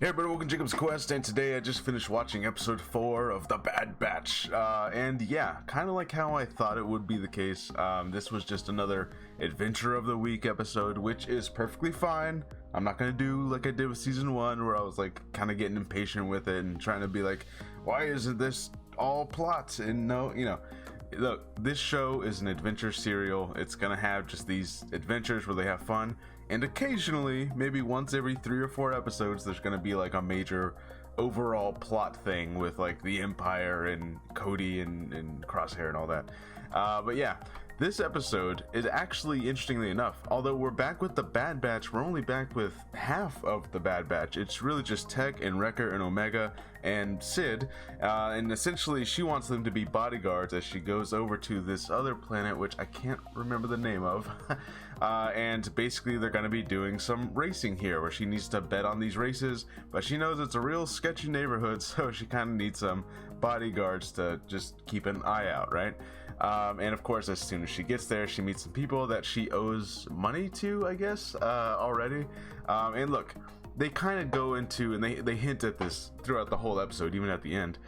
Hey everybody, welcome to Jacob's Quest, and today I just finished watching episode 4 of The Bad Batch, and yeah, kind of like how I thought it would be the case. This was just another Adventure of the Week episode, which is perfectly fine. I'm not gonna do like I did with season 1, where I was like kind of getting impatient with it and trying to be like, why isn't this all plot? And no, look, this show is an adventure serial. It's gonna have just these adventures where they have fun, and occasionally, maybe once every 3 or 4 episodes, there's gonna be like a major overall plot thing with like the Empire and Cody and Crosshair and all that. But yeah, this episode is actually, interestingly enough, although we're back with the Bad Batch, we're only back with half of the Bad Batch. It's really just Tech and Wrecker and Omega and Sid, and essentially she wants them to be bodyguards as she goes over to this other planet, which I can't remember the name of. And basically they're going to be doing some racing here where she needs to bet on these races, but she knows it's a real sketchy neighborhood, so she kind of needs some bodyguards to just keep an eye out, right? And of course, as soon as she gets there, she meets some people that she owes money to, I guess, already. And look, they kind of go into, and they hint at this throughout the whole episode, even at the end.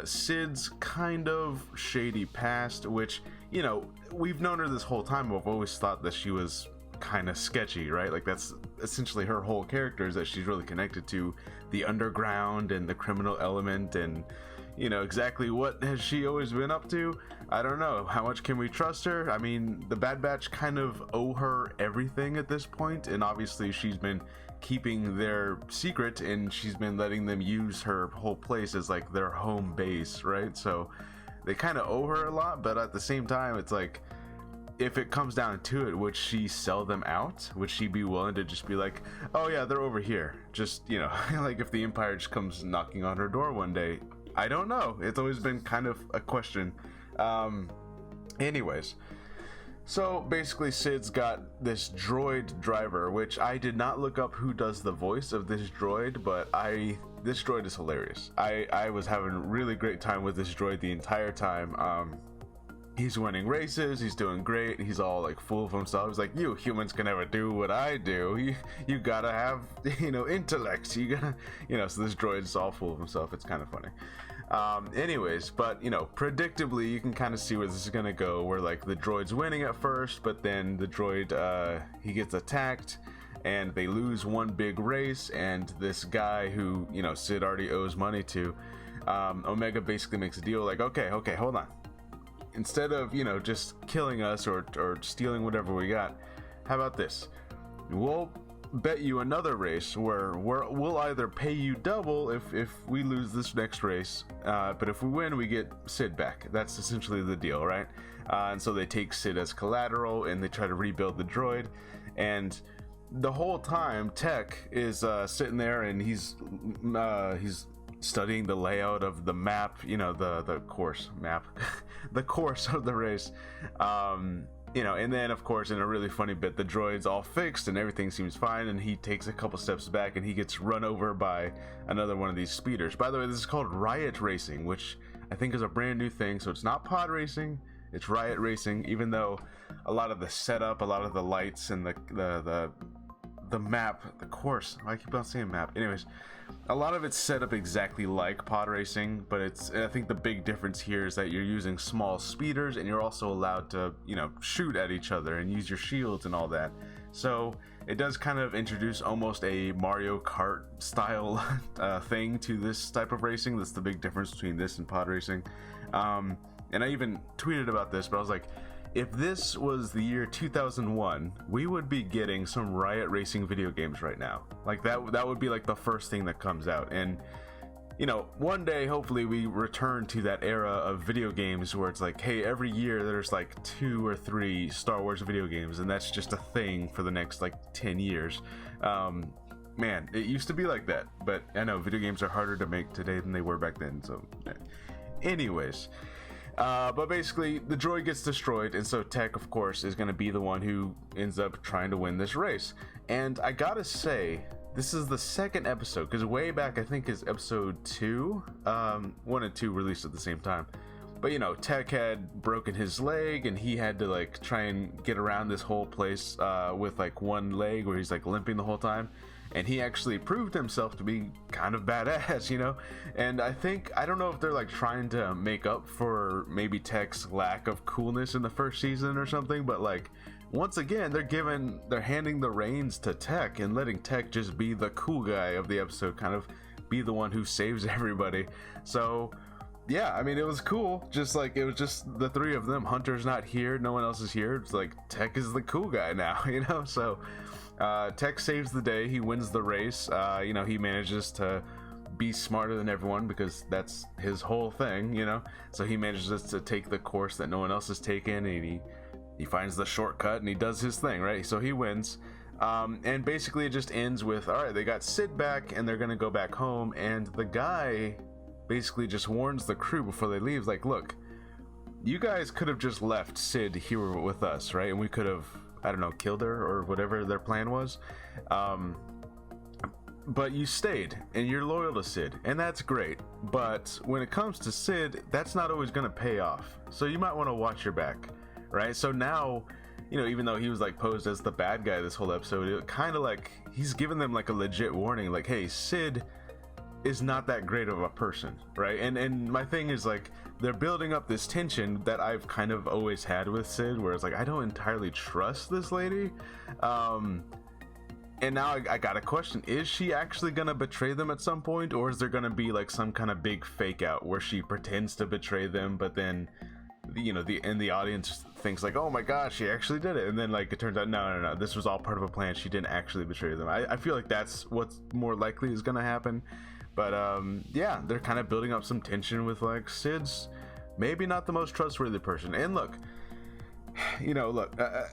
Sid's kind of shady past, which, you know, we've known her this whole time. I've always thought that she was kind of sketchy, right? Like, that's essentially her whole character, is that she's really connected to the underground and the criminal element, and you know, exactly what has she always been up to? I don't know. How much can we trust her? I mean, the Bad Batch kind of owe her everything at this point, and obviously she's been keeping their secret, and she's been letting them use her whole place as like their home base, right? So they kind of owe her a lot, but at the same time, it's like, if it comes down to it, would she sell them out? Would she be willing to just be like, oh yeah, they're over here? Just, you know, like if the Empire just comes knocking on her door one day. I don't know. It's always been kind of a question. Anyways, so basically Sid's got this droid driver, which I did not look up who does the voice of this droid, but this droid is hilarious. I was having a really great time with this droid the entire time. He's winning races, he's doing great, he's all like full of himself. He's like, you humans can never do what I do. You gotta have, you know, intellect. You gotta, you know, so this droid is all full of himself. It's kind of funny. Anyways, but you know, predictably, you can kind of see where this is gonna go, where like the droid's winning at first, but then the droid, he gets attacked, and they lose one big race, and this guy who, you know, Sid already owes money to, Omega basically makes a deal like, okay, hold on. Instead of, you know, just killing us or stealing whatever we got, how about this? We'll bet you another race where we'll either pay you double if we lose this next race, but if we win, we get Sid back. That's essentially the deal, right? And so they take Sid as collateral, and they try to rebuild the droid. And the whole time, Tech is sitting there, and he's studying the layout of the map, you know, the course map, the course of the race, you know, and then of course in a really funny bit, the droid's all fixed and everything seems fine, and he takes a couple steps back and he gets run over by another one of these speeders. By the way, this is called Riot Racing, which I think is a brand new thing, so it's not pod racing, it's Riot Racing, even though a lot of the setup, a lot of the lights, and the map, the course, I keep on saying map, anyways, a lot of it's set up exactly like pod racing, but I think the big difference here is that you're using small speeders, and you're also allowed to, you know, shoot at each other and use your shields and all that. So it does kind of introduce almost a Mario Kart style thing to this type of racing. That's the big difference between this and pod racing. And I even tweeted about this, but I was like, if this was the year 2001, we would be getting some Riot Racing video games right now. Like that would be like the first thing that comes out. And you know, one day hopefully we return to that era of video games where it's like, hey, every year there's like 2 or 3 Star Wars video games, and that's just a thing for the next like 10 years. Man, it used to be like that, but I know video games are harder to make today than they were back then. So anyways, but basically the droid gets destroyed, and so Tech, of course, is going to be the one who ends up trying to win this race. And I gotta say, this is the second episode, because way back I think is episode 2, 1 and 2 released at the same time. But you know, Tech had broken his leg, and he had to like try and get around this whole place with like one leg, where he's like limping the whole time. and he actually proved himself to be kind of badass, you know. And I don't know if they're like trying to make up for maybe Tech's lack of coolness in the first season or something, but like once again they're handing the reins to Tech and letting Tech just be the cool guy of the episode, kind of be the one who saves everybody. So yeah, I mean, it was cool. Just like, it was just the three of them. Hunter's not here, no one else is here. It's like Tech is the cool guy now, you know. So Tech saves the day. He wins the race. You know, he manages to be smarter than everyone because that's his whole thing, you know. So he manages to take the course that no one else has taken, and he finds the shortcut and he does his thing, right? So he wins. And basically it just ends with, all right, they got Sid back and they're gonna go back home, and the guy basically just warns the crew before they leave, like, look, you guys could have just left Sid here with us, right? And we could have, I don't know, killed her or whatever their plan was. But you stayed and you're loyal to Sid, and that's great. But when it comes to Sid, that's not always going to pay off. So you might want to watch your back, right? So now, you know, even though he was like posed as the bad guy this whole episode, it kind of like he's given them like a legit warning, like, hey, Sid is not that great of a person, right? And my thing is, like, they're building up this tension that I've kind of always had with Sid, where it's like, I don't entirely trust this lady. And now I got a question: is she actually gonna betray them at some point, or is there gonna be like some kind of big fake out where she pretends to betray them, but then, you know, the audience thinks like, oh my gosh, she actually did it, and then like it turns out no, this was all part of a plan, she didn't actually betray them. I feel like that's what's more likely is gonna happen. But yeah, they're kind of building up some tension with like Sid's maybe not the most trustworthy person. And look, you know,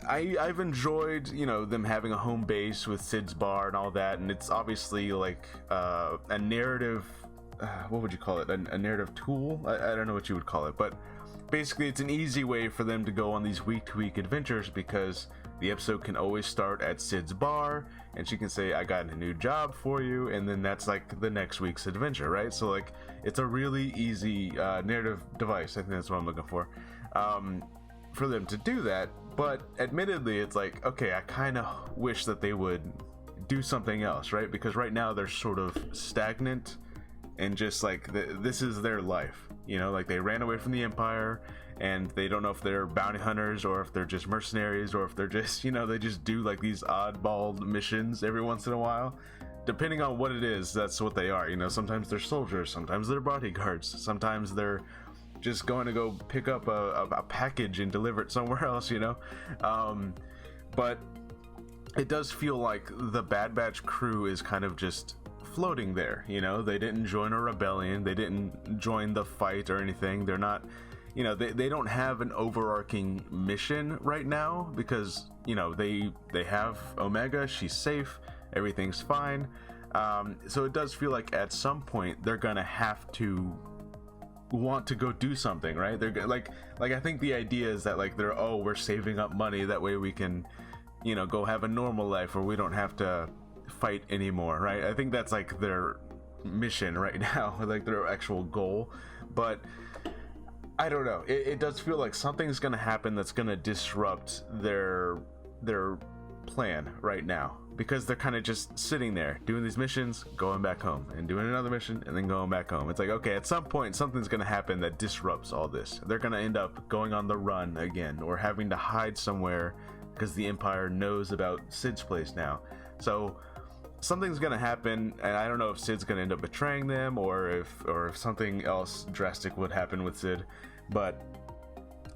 I've enjoyed, you know, them having a home base with Sid's bar and all that, and it's obviously like a narrative, what would you call it, a narrative tool? I don't know what you would call it, but basically it's an easy way for them to go on these week-to-week adventures, because the episode can always start at Sid's bar and she can say, I got a new job for you, and then that's like the next week's adventure, right? So like it's a really easy narrative device, I think that's what I'm looking for them to do that. But admittedly, it's like, okay, I kind of wish that they would do something else, right? Because right now they're sort of stagnant and just like this is their life, you know, like they ran away from the Empire and they don't know if they're bounty hunters or if they're just mercenaries or if they're just, you know, they just do like these oddball missions every once in a while. Depending on what it is, that's what they are, you know. Sometimes they're soldiers, sometimes they're bodyguards, sometimes they're just going to go pick up a package and deliver it somewhere else, you know. But it does feel like the Bad Batch crew is kind of just floating there, you know. They didn't join a rebellion, they didn't join the fight or anything. They're not, you know, they don't have an overarching mission right now, because, you know, they have Omega, she's safe, everything's fine. So it does feel like at some point they're gonna have to want to go do something, right? They're like I think the idea is that like we're saving up money, that way we can, you know, go have a normal life where we don't have to fight anymore, right? I think that's like their mission right now, like their actual goal. But I don't know, it does feel like something's gonna happen that's gonna disrupt their plan right now, because they're kind of just sitting there doing these missions, going back home, and doing another mission, and then going back home. It's like, okay, at some point something's gonna happen that disrupts all this. They're gonna end up going on the run again, or having to hide somewhere because the Empire knows about Sid's place now. So something's gonna happen, and I don't know if Sid's gonna end up betraying them, or if something else drastic would happen with Sid. But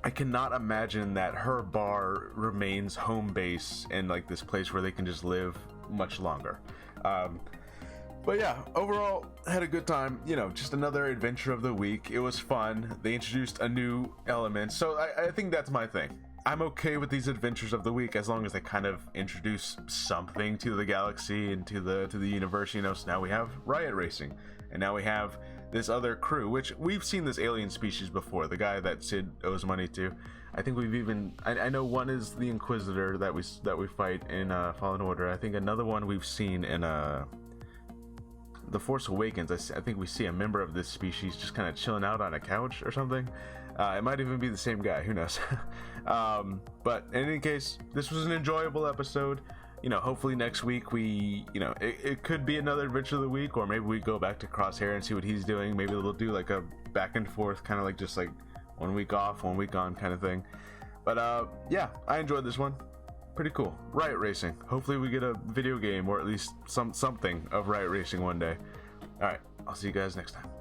I cannot imagine that her bar remains home base and like this place where they can just live much longer. But yeah, overall, had a good time. You know, just another adventure of the week. It was fun. They introduced a new element, so I think that's my thing. I'm okay with these adventures of the week as long as they kind of introduce something to the galaxy and to the universe, you know. So now we have Riot Racing, and now we have this other crew, which we've seen this alien species before, the guy that Sid owes money to. I think we've even, I know one is the Inquisitor that we fight in Fallen Order. I think another one we've seen in The Force Awakens. I think we see a member of this species just kind of chilling out on a couch or something. It might even be the same guy, who knows. But in any case, this was an enjoyable episode. you know, hopefully next week we, you know, it could be another adventure of the week, or maybe we go back to Crosshair and see what he's doing. Maybe we'll do like a back and forth, kind of like just like 1 week off, 1 week on kind of thing. But yeah, I enjoyed this one. Pretty cool. Riot Racing. Hopefully we get a video game, or at least something of Riot Racing one day. All right, I'll see you guys next time.